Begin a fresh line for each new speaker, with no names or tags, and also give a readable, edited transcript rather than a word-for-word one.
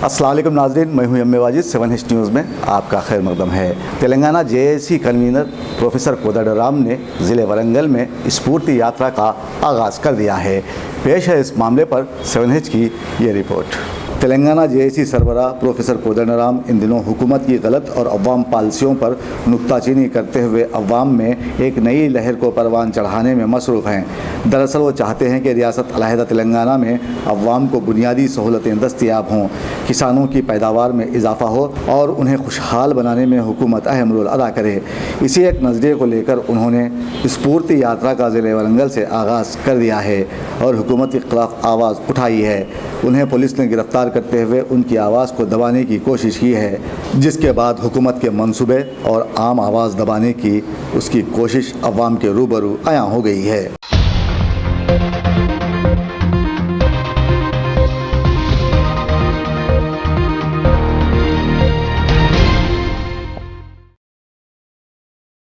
अस्सलाम वालेकुम नाज़रीन, मैं हूं एम.ए. वाजिद। 7H न्यूज़ में आपका खैर मकदम है। Telangana JAC convener professor Kodandaram ने ज़िले वरंगल में स्फूर्ति यात्रा का आगाज़ कर दिया है। पेश है इस मामले पर 7H की ये रिपोर्ट। तेलंगाना जेएसी सरबरा प्रोफेसर कोदंडराम इन दिनों हुकूमत की गलत और अवाम पॉलिसियों पर नुक्ताचीनी करते हुए अवाम में एक नई लहर को परवान चढ़ाने में मसरूफ़ हैं। दरअसल वो चाहते हैं कि रियासत अलहदा तेलंगाना में अवाम को बुनियादी सहूलतें दस्तयाब हों, किसानों की पैदावार में इजाफा हो और उन्हें खुशहाल बनाने में हुकूमत अहम रोल अदा करे। इसी एक नज़रिए को लेकर उन्होंने स्फूर्ति यात्रा का ज़िले वरंगल से आगाज़ कर दिया है और हुकूमत के ख़िलाफ़ आवाज़ उठाई है। उन्हें पुलिस ने गिरफ्तार करते हुए उनकी आवाज़ को दबाने की कोशिश की है, जिसके बाद हुकूमत के मंसूबे और आम आवाज़ दबाने की उसकी कोशिश अवाम के रूबरू आया हो गई है।